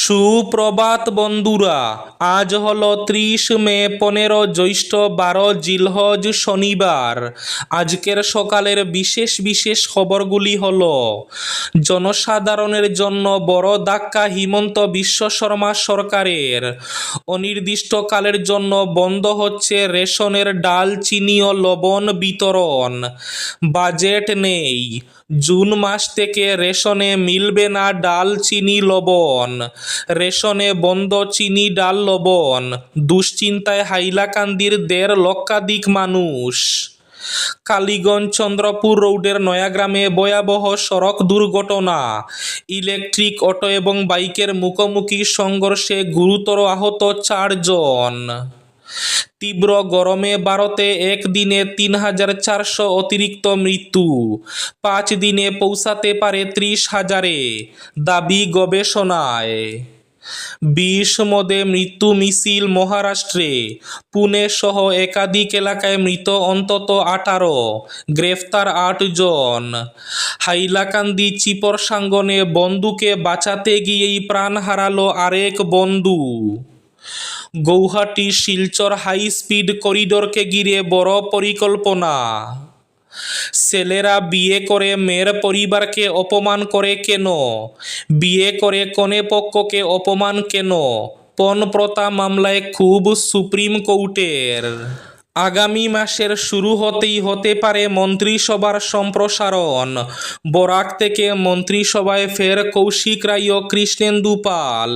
সুপ্রভাত বন্ধুরা, আজ হলো 30 মে, 15 জ্যৈষ্ঠ, 12 জিলহজ, শনিবার। আজকের সকালের বিশেষ বিশেষ খবরগুলি হলো: জনসাধারণের জন্য বড় ধাক্কা হিমন্ত বিশ্ব শর্মা সরকারের। অনির্দিষ্টকালের জন্য বন্ধ হচ্ছে রেশনের ডাল, চিনি ও লবণ বিতরণ। বাজেট নেই, জুন মাস থেকে রেশনে মিলবে না ডাল, চিনি, লবণ। রেশনে বন্ধ চিনি, ডাল, লবণ। দুশ্চিন্তায় হাইলাকান্দির 1.5 লক্ষাধিক মানুষ। কালীগঞ্জ চন্দ্রপুর রোডের নয়াগ্রামে ভয়াবহ সড়ক দুর্ঘটনা। ইলেকট্রিক অটো এবং বাইকের মুখোমুখি সংঘর্ষে গুরুতর আহত 4 জন। তীব্র গরমে ভারতে একদিনে 3,400 অতিরিক্ত মৃত্যু, 5 দিনে পৌঁছাতে পারে 30,000-এ, দাবি গবেষণায়। বিষমদে মৃত্যু মিছিল মহারাষ্ট্রে। পুনে সহ একাধিক এলাকায় মৃত অন্তত 18, গ্রেফতার 8 জন। হাইলাকান্দি চিপরসাঙ্গনে বন্ধুকে বাঁচাতে গিয়েই প্রাণ হারালো আরেক বন্ধু। গৌহাটি শিলচর হাই স্পিড করিডোরকে ঘিরে বড় পরিকল্পনা। ছেলেরা বিয়ে করে মেয়ের পরিবারকে অপমান করে কেন? বিয়ে করে কনে পক্ষকে অপমান কেন? পণপ্রথা মামলায় ক্ষোভ সুপ্রিম কোর্টের। আগামী মাসের শুরু হতে পারে মন্ত্রিসভার সম্প্রসারণ। বরাক থেকে মন্ত্রিসভায় ফের কৌশিক রায় ও কৃষ্ণেন্দু পাল।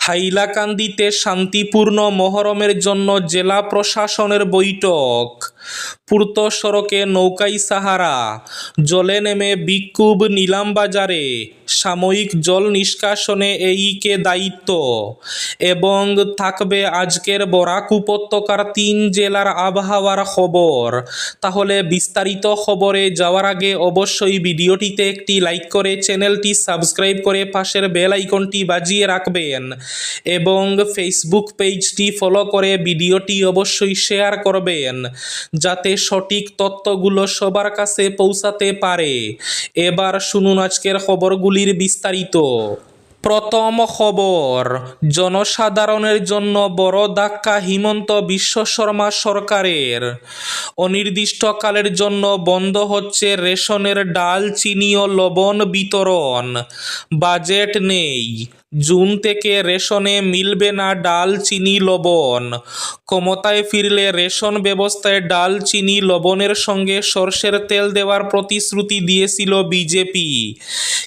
হাইলাকান্দিতে শান্তিপূর্ণ মহরমের জন্য জেলা প্রশাসনের বৈঠক। পূর্ত সড়কে নৌকায় সাহারা, জলে নেমে বিক্ষোভ নিলামবাজারে। সাময়িক জল নিষ্কাশনে এইকে দায়িত্ব। এবং থাকবে আজকের বরাক উপত্যকার 3 জেলার আবহাওয়ার খবর। তাহলে বিস্তারিত খবরে যাওয়ার আগে অবশ্যই ভিডিওটিতে একটি লাইক করে চ্যানেলটি সাবস্ক্রাইব করে পাশের বেল আইকনটি বাজিয়ে রাখবেন এবং ফেসবুক পেজটি ফলো করে ভিডিওটি অবশ্যই শেয়ার করবেন যাতে সঠিক তথ্যগুলো সবার কাছে পৌঁছাতে পারে। এবার শুনুন আজকের খবরগুলির বিস্তারিত। প্রথম খবর, জনসাধারণের জন্য বড় ধাক্কা হিমন্ত বিশ্ব শর্মা সরকারের। অনির্দিষ্টকালের জন্য বন্ধ হচ্ছে রেশনের ডাল, চিনি ও লবণ বিতরণ। বাজেট নেই, জুন থেকে রেশনে মিলবে না ডাল, চিনি, লবণ। ক্ষমতায় ফিরলে রেশন ব্যবস্থায় ডাল, চিনি, লবণের সঙ্গে সরষের তেল দেওয়ার প্রতিশ্রুতি দিয়েছিল বিজেপি।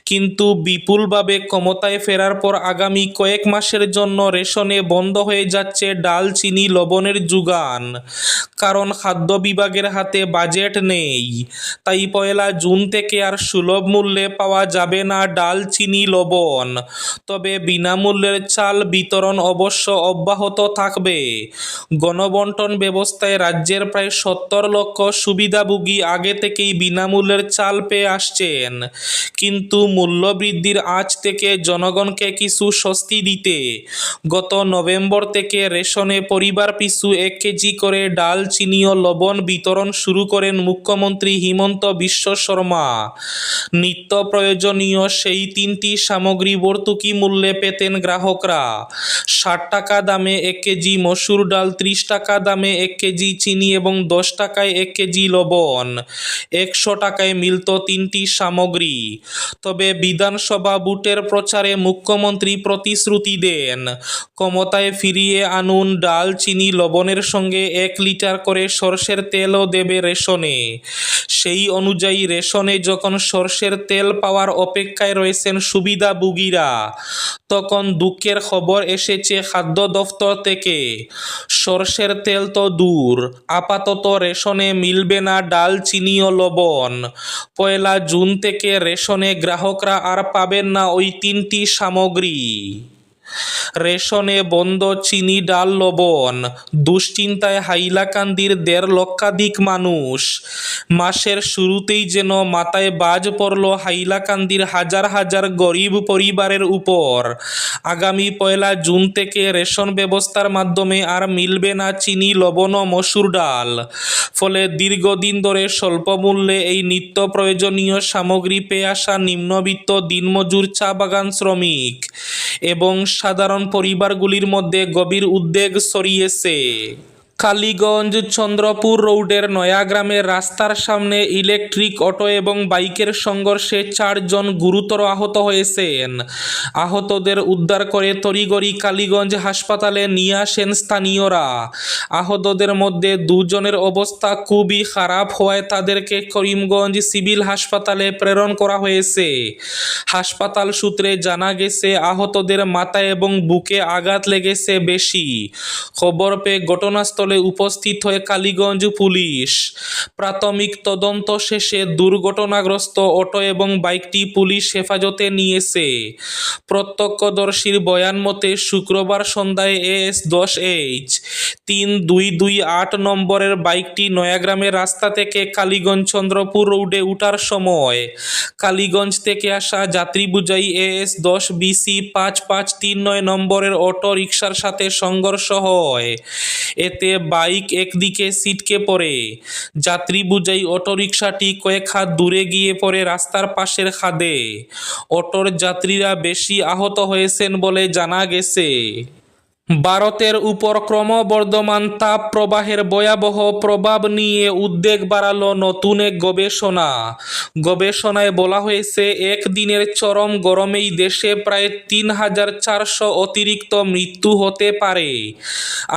কিন্তু বিপুলভাবে ক্ষমতায় ফেরার পর আগামী কয়েক মাসের জন্য রেশনে বন্ধ হয়ে যাচ্ছে ডাল, চিনি, লবণের যোগান। কারণ খাদ্য বিভাগের হাতে বাজেট নেই। তাই 1 জুন থেকে আর সুলভ মূল্যে পাওয়া যাবে না ডাল, চিনি, লবণ। তবে বিনামূল্যের চাল বিতরণ অবশ্য অব্যাহত থাকবে। গণবণ্টন ব্যবস্থায় রাজ্যের প্রায় 70 লক্ষ সুবিধাভোগী আগে থেকেই বিনামূল্যের চাল পেয়ে আসছেন। কিন্তু মূল্যবৃদ্ধির আঁচ থেকে জনগণকে কিছু স্বস্তি দিতে গত নভেম্বর থেকে রেশনে পরিবার পিছু 1 কেজি করে ডাল, চিনি ও লবণ বিতরণ শুরু করেন মুখ্যমন্ত্রী হিমন্ত বিশ্ব শর্মা। নিত্য প্রয়োজনীয় সেই 3টি সামগ্রী ভর্তুকি মূল্যে পেতেন গ্রাহকরা। 60 টাকা দামে 1 কেজি মসুর ডাল, 30 টাকা দামে 1 কেজি চিনি এবং 10 টাকায় 1 কেজি লবণ। 100 টাকায় মিলত 3টি সামগ্রী। তবে বিধানসভা ভোটের প্রচারে মুখ্যমন্ত্রী প্রতিশ্রুতি দেন, ক্ষমতায় ফিরিয়ে আনুন ডাল, চিনি, লবণের সঙ্গে 1 লিটার করে সরষের তেলও দেবে রেশনে। সেই অনুযায়ী রেশনে যখন সরষের তেল পাওয়ার অপেক্ষায় রয়েছেন সুবিধাভোগীরা, তখন দুঃখের খবর এসেছে খাদ্য দফতর থেকে। সরষের তেল তো দূর, আপাতত রেশনে মিলবে না ডাল, চিনি ও লবণ। 1 জুন থেকে রেশনে গ্রাহকরা আর পাবেন না ওই 3টি সামগ্রী। রেশনে বন্ধ চিনি, ডাল, লবণ। দুশ্চিন্তায় হাইলাকান্দির ১.৫ লক্ষাধিক মানুষ। মাসের শুরুতেই যেন মাথায় বাজ পড়ল হাইলাকান্দির হাজার হাজার গরিব পরিবারের উপর। আগামী ১লা জুন থেকে রেশন ব্যবস্থার মাধ্যমে আর মিলবে না চিনি, লবণ ও মসুর ডাল। ফলে দীর্ঘদিন ধরে স্বল্প মূল্যে এই নিত্য প্রয়োজনীয় সামগ্রী পেয়ে আসা নিম্নবিত্ত, দিনমজুর, চা বাগান শ্রমিক এবং সাধারণ পরিবারগুলির মধ্যে গভীর উদ্বেগ ছড়িয়েছে। কালীগঞ্জ চন্দ্রপুর রোডের নয়াগ্রামের রাস্তার সামনে ইলেকট্রিক অটো এবং বাইকের সংঘর্ষে ৪ জন গুরুতর আহত হয়েছেন। আহতদের উদ্ধার করে তড়িঘড়ি কালীগঞ্জ হাসপাতালে নিয়ে আসেন স্থানীয়রা। আহতদের মধ্যে ২ জনের অবস্থা খুবই খারাপ হওয়ায় তাদেরকে করিমগঞ্জ সিভিল হাসপাতালে প্রেরণ করা হয়েছে। হাসপাতাল সূত্রে জানা গেছে, আহতদের মাথায় এবং বুকে আঘাত লেগেছে বেশি। খবর পেয়ে ঘটনাস্থলে উপস্থিত হয়ে কালীগঞ্জ পুলিশ। প্রাথমিক তদন্ত শেষে দুর্ঘটনাগ্রস্ত অটো এবং বাইকটি পুলিশ হেফাজতে নিয়েছে। প্রত্যক্ষদর্শীর বয়ান মতে, শুক্রবার সন্ধ্যায় AS10H ৩২২৮ নম্বরের বাইকটি নয়াগ্রামের রাস্তা থেকে কালীগঞ্জ চন্দ্রপুর রোডে উঠার সময় কালীগঞ্জ থেকে আসা যাত্রী বোঝাই AS10BC 5539 নম্বরের অটো রিকশার সাথে সংঘর্ষ হয়। এতে বাইক একদিকে ছিটকে পড়ে। যাত্রী বোঝাই অটোরিকশাটি কয়েক হাত দূরে গিয়ে পড়ে রাস্তার পাশের খাদে। অটোর যাত্রীরা বেশি আহত হয়েছেন বলে জানা গেছে। ভারতের উপর ক্রমবর্ধমান তাপ প্রবাহের ভয়াবহ প্রভাব নিয়ে উদ্বেগ বাড়ালো নতুন এক গবেষণা। গবেষণায় বলা হয়েছে, একদিনের চরম গরমেই দেশে প্রায় ৩,৪০০ অতিরিক্ত মৃত্যু হতে পারে।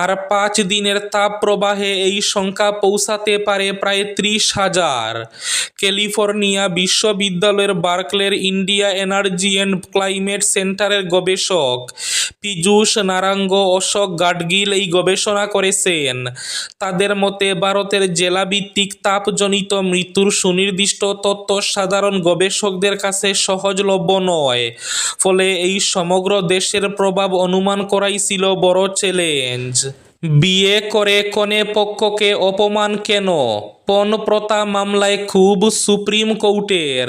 আর ৫ দিনের তাপ প্রবাহে এই সংখ্যা পৌঁছাতে পারে প্রায় ৩০,০০০। ক্যালিফোর্নিয়া বিশ্ববিদ্যালয়ের বার্কলের ইন্ডিয়া এনার্জি অ্যান্ড ক্লাইমেট সেন্টারের গবেষক পীযূষ নারাঙ্গ, অশোক গাডগিল এই গবেষণা করেছেন। তাদের মতে, ভারতের জেলাভিত্তিক তাপজনিত মৃত্যুর সুনির্দিষ্ট তথ্য সাধারণ গবেষকদের কাছে সহজলভ্য নয়। ফলে এই সমগ্র দেশের প্রভাব অনুমান করাই ছিল বড় চ্যালেঞ্জ। বিয়ে করে কনে পক্ষকে অপমান কেন? পণ প্রথা মামলায় ক্ষোভ সুপ্রিম কোর্টের।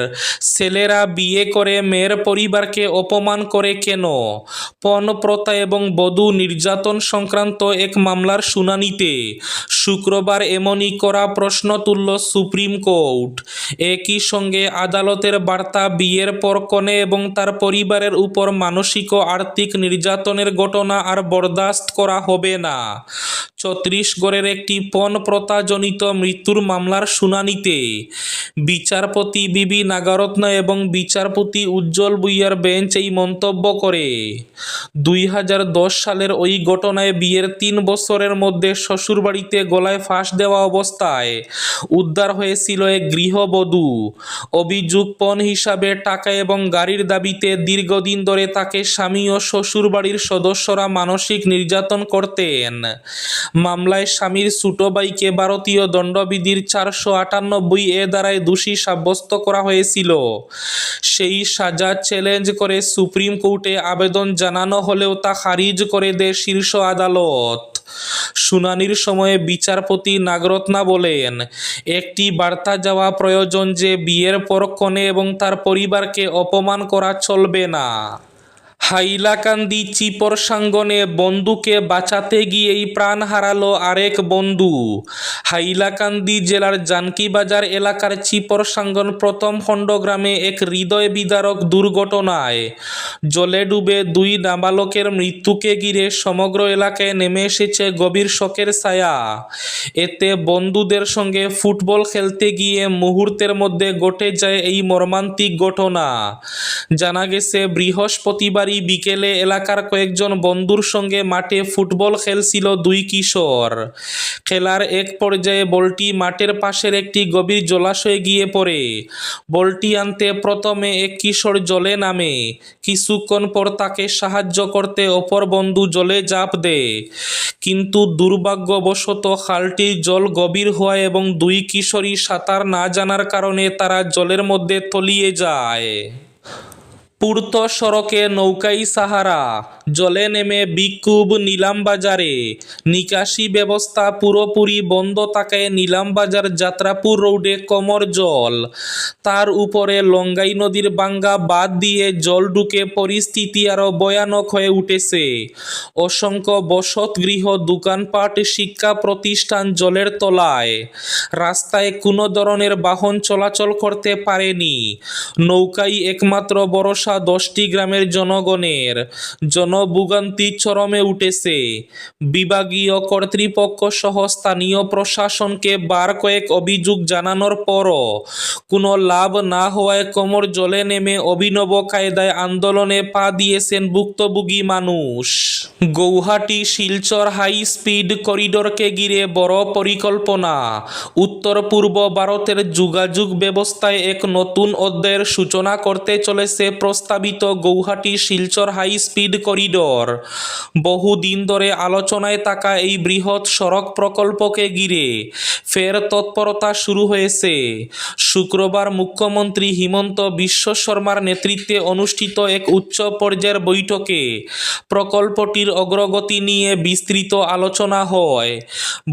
ছেলেরা বিয়ে করে মেয়ের পরিবারকে অপমান করে কেন? পণ প্রথা এবং বধূ নির্যাতন সংক্রান্ত এক মামলার শুনানিতে শুক্রবার এমনই কড়া প্রশ্ন তুলল সুপ্রিম কোর্ট। একই সঙ্গে আদালতের বার্তা, বিয়ের পর কনে এবং তার পরিবারের উপর মানসিক ও আর্থিক নির্যাতনের ঘটনা আর বরদাস্ত করা হবে না। ছত্তিশগড়ের একটি পণ প্রথাজনিত মৃত্যুর মামলার শুনানিতে বিচারপতি বিবি নাগরত্ন এবং বিচারপতি উজ্জ্বল ভুঁইয়ার বেঞ্চ এই মন্তব্য করে। ২০১০ সালের ওই ঘটনায় বিয়ের ৩ বছরের মধ্যে শ্বশুরবাড়িতে গলায় ফাঁস দেওয়া অবস্থায় উদ্ধার হয়েছিল এক গৃহবধূ। অভিযোগ, পণ হিসাবে টাকা এবং গাড়ির দাবিতে দীর্ঘদিন ধরে তাকে স্বামী ও শ্বশুরবাড়ির সদস্যরা মানসিক নির্যাতন করতেন। মামলায় স্বামীর ছোট ভাইকে ভারতীয় দণ্ডবিধির ৪৯৮ ধারায় দোষী সাব্যস্ত করা হয়েছিল। সেই সাজা চ্যালেঞ্জ করে সুপ্রিম কোর্টে আবেদন জানানো হলেও তা খারিজ করে দেয় শীর্ষ আদালত। শুনানির সময়ে বিচারপতি নাগরত্না বলেন, একটি বার্তা যাওয়া প্রয়োজন যে বিয়ের পর কনে এবং তার পরিবারকে অপমান করা চলবে না। হাইলাকান্দি চিপরসাঙ্গনে বন্ধুকে বাঁচাতে গিয়েই প্রাণ হারালো আরেক বন্ধু। হাইলাকান্দি জেলার জানকীবাজার এলাকার চিপরসাঙ্গন প্রথম খণ্ড গ্রামে এক হৃদয় বিদারক দুর্ঘটনায় জলে ডুবে ২ নাবালকের মৃত্যুকে ঘিরে সমগ্র এলাকায় নেমে এসেছে গভীর শোকের ছায়া। এতে বন্ধুদের সঙ্গে ফুটবল খেলতে গিয়ে মুহূর্তের মধ্যে ঘটে যায় এই মর্মান্তিক ঘটনা। জানা গেছে, বৃহস্পতিবারই বিকেলে এলাকার কয়েকজন বন্ধুর সঙ্গে মাঠে ফুটবল খেলছিল ২ কিশোর। খেলার এক পর্যায়ে বলটি মাঠের পাশের একটি গভীর জলাশয়ে গিয়ে পড়ে। বলটি আনতে প্রথমে এক কিশোর জলে নামে। কিছুক্ষণ পর তাকে সাহায্য করতে অপর বন্ধু জলে ঝাঁপ দেয়। কিন্তু দুর্ভাগ্যবশত খালটির জল গভীর হওয়ায় এবং ২ কিশোরী সাঁতার না জানার কারণে তারা জলের মধ্যে তলিয়ে যায়। পূর্ত সড়কে নৌকাই সাহারা, জলে নেমে বিক্ষোভ নিলামবাজারে। নিকাশি ব্যবস্থা পুরোপুরি বন্ধ থাকায় নিলামবাজার যাত্রাপুর রোডে কোমর জল। তার উপরে লঙ্গাই নদীর ভাঙ্গা বাঁধ দিয়ে জল ঢুকে পরিস্থিতি আরও ভয়ানক হয়ে উঠেছে। অসংখ্য বসতগৃহ, দোকানপাট, শিক্ষা প্রতিষ্ঠান জলের তলায়। রাস্তায় কোনো ধরনের বাহন চলাচল করতে পারেনি। নৌকাই একমাত্র ভরসা 10টি গ্রামের জনগণের। জনভোগান্তি চরমে উঠেছে। বিভাগীয় কর্তৃপক্ষ সহ স্থানীয় প্রশাসনকে বার কয়েক অভিযোগ জানানোর পরও কোনো লাভ না হওয়ায় কোমর জলে নেমে অভিনব কায়দায় আন্দোলনে পা দিয়েছেন ভুক্তভোগী মানুষ। গৌহাটি শিলচর হাই স্পিড করিডোরকে ঘিরে বড় পরিকল্পনা। উত্তর পূর্ব ভারতের যোগাযোগ ব্যবস্থায় এক নতুন অধ্যায়ের সূচনা করতে চলেছে প্রস্তাবিত Guwahati Silchar high speed corridor. বহুদিন ধরে আলোচনায় থাকা এই বৃহৎ সড়ক প্রকল্পকে ঘিরে ফের তৎপরতা শুরু হয়েছে। শুক্রবার মুখ্যমন্ত্রী হিমন্ত বিশ্ব শর্মার নেতৃত্বে অনুষ্ঠিত এক উচ্চ পর্যায়ের বৈঠকে প্রকল্পটির অগ্রগতি নিয়ে বিস্তৃত আলোচনা হয়।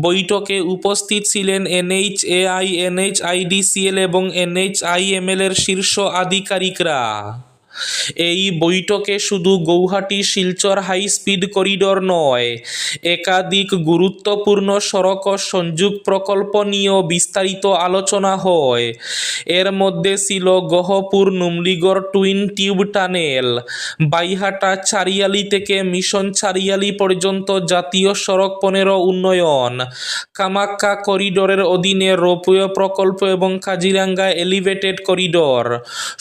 বৈঠকে উপস্থিত ছিলেন NHAI, NHIDCL এবং NHIML এর শীর্ষ আধিকারিকরা। এই বৈঠকে শুধু Guwahati Silchar high speed corridor নয়, একাধিক গুরুত্বপূর্ণ সড়ক ও সংযোগ প্রকল্প নিয়েও বিস্তারিত আলোচনা হয়। এর মধ্যে ছিল Gohpur Numaligarh twin tube tunnel, Baihata Chariali থেকে মিশন চারিয়ালি পর্যন্ত জাতীয় সড়ক 15 উন্নয়ন, কামাক্কা করিডোরের অধীনে রোপওয়ে প্রকল্প এবং কাজিরাঙ্গা এলিভেটেড করিডোর।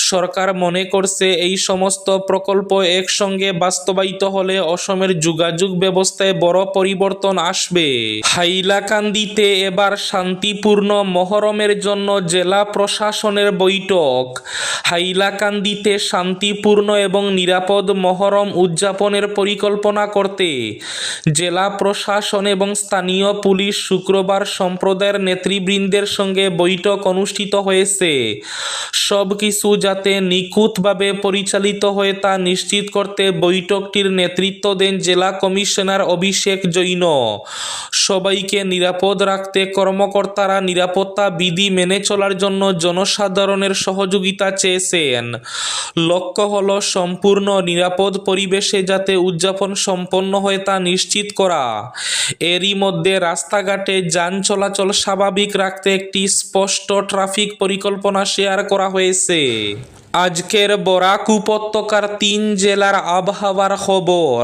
সরকার মনে করছে এই সমস্ত প্রকল্প একসঙ্গে বাস্তবায়িত হলে অসমের যোগাযোগ ব্যবস্থায় বড় পরিবর্তন আসবে। হাইলাকান্দিতে এবার শান্তিপূর্ণ মহরমের জন্য জেলা প্রশাসনের বৈঠক। হাইলাকান্দিতে শান্তিপূর্ণ এবং নিরাপদ মহরম উদযাপনের পরিকল্পনা করতে জেলা প্রশাসন এবং স্থানীয় পুলিশ শুক্রবার সম্প্রদায়ের নেতৃবৃন্দের সঙ্গে বৈঠক অনুষ্ঠিত হয়েছে। সবকিছু যাতে নিখুঁতভাবে পরিচালিত হয় তা নিশ্চিত করতে বৈঠকটির নেতৃত্ব দেন জেলা কমিশনার অভিষেক জৈন। সবাইকে নিরাপদ রাখতে কর্মকর্তারা নিরাপত্তা বিধি মেনে চলার জন্য জনসাধারণের সহযোগিতা চেয়েছেন। লক্ষ্য হল সম্পূর্ণ নিরাপদ পরিবেশে যাতে উদযাপন সম্পন্ন হয় তা নিশ্চিত করা। এরই মধ্যে রাস্তাঘাটে যান চলাচল স্বাভাবিক রাখতে একটি স্পষ্ট ট্রাফিক পরিকল্পনা শেয়ার করা হয়েছে। আজকের বরাক উপত্যকার 3 জেলার আবহাওয়ার খবর।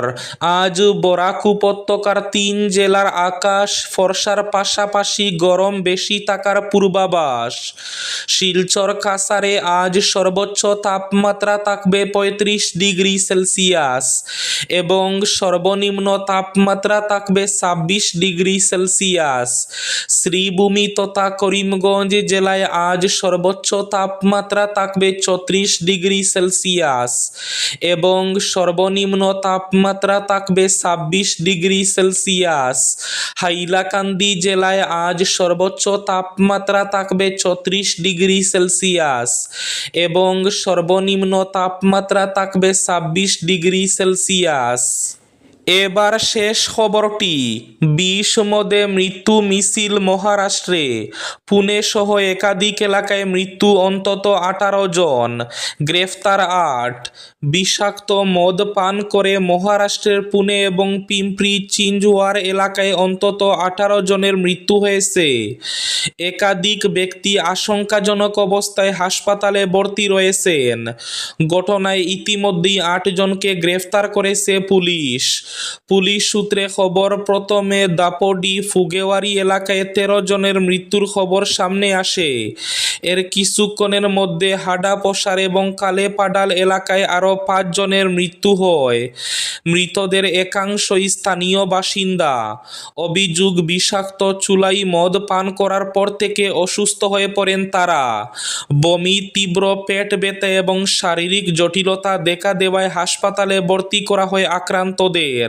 আজ বরাক উপত্যকার 3 জেলার আকাশ ফর্সার পাশাপাশি গরম বেশি থাকার পূর্বাভাস। শিলচর কাছাড়ে আজ সর্বোচ্চ তাপমাত্রা থাকবে 35 ডিগ্রি সেলসিয়াস এবং সর্বনিম্ন তাপমাত্রা থাকবে 26 ডিগ্রি সেলসিয়াস। শ্রীভূমি তথা করিমগঞ্জ জেলায় আজ সর্বোচ্চ তাপমাত্রা থাকবে 34 ডিগ্রি সেলসিয়াস এবং সর্বনিম্ন তাপমাত্রা থাকবে 26 ডিগ্রি সেলসিয়াস। হাইলাকান্দি জেলায় আজ সর্বোচ্চ তাপমাত্রা থাকবে 34 ডিগ্রি সেলসিয়াস এবং সর্বনিম্ন তাপমাত্রা থাকবে 26 ডিগ্রি সেলসিয়াস। এবার শেষ খবরটি। 20 মদে মৃত্যু মিছিল মহারাষ্ট্রে। পুনে সহ একাধিক এলাকায় মৃত্যু অন্তত 18 জন, গ্রেফতার 8। বিষাক্ত মদ পান করে মহারাষ্ট্রের পুনে এবং পিম্পরি চিঞ্জওয়ার এলাকায় অন্তত 18 জনের মৃত্যু হয়েছে। একাধিক ব্যক্তি আশঙ্কাজনক অবস্থায় হাসপাতালে ভর্তি রয়েছেন। ঘটনায় ইতিমধ্যেই 8 জনকে গ্রেফতার করেছে পুলিশ। পুলিশ সূত্রে খবর, প্রথমে দাপোডি ফুগেওয়ারি এলাকায় 13 জনের মৃত্যুর খবর সামনে আসে। এর কিছুক্ষণের মধ্যে হাডাপসার এবং কালেপাডাল এলাকায় আরও 5 জনের মৃত্যু হয়। মৃতদের একাংশই স্থানীয় বাসিন্দা। অভিযোগ, বিষাক্ত চুলাই মদ পান করার পর থেকে অসুস্থ হয়ে পড়েন তারা। বমি, তীব্র পেট ব্যথা এবং শারীরিক জটিলতা দেখা দেওয়ায় হাসপাতালে ভর্তি করা হয় আক্রান্তদের।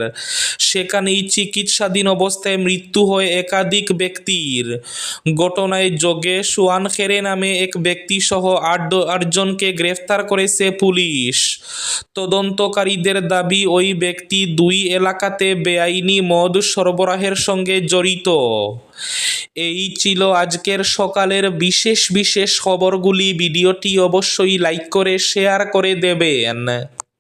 সেখানেই চিকিৎসাধীন অবস্থায় মৃত্যু হয় একাধিক ব্যক্তির। ঘটনায় যোগেশ ওয়ানখেড়ে নামে এক ব্যক্তি সহ আটজনকে গ্রেফতার করেছে পুলিশ। তদন্তকারীদের দাবি ওই ব্যক্তি দুই এলাকাতে বেআইনি মদ সরবরাহের সঙ্গে জড়িত। এই ছিল আজকের সকালের বিশেষ খবরগুলি। ভিডিওটি অবশ্যই লাইক করে শেয়ার করে দেবেন।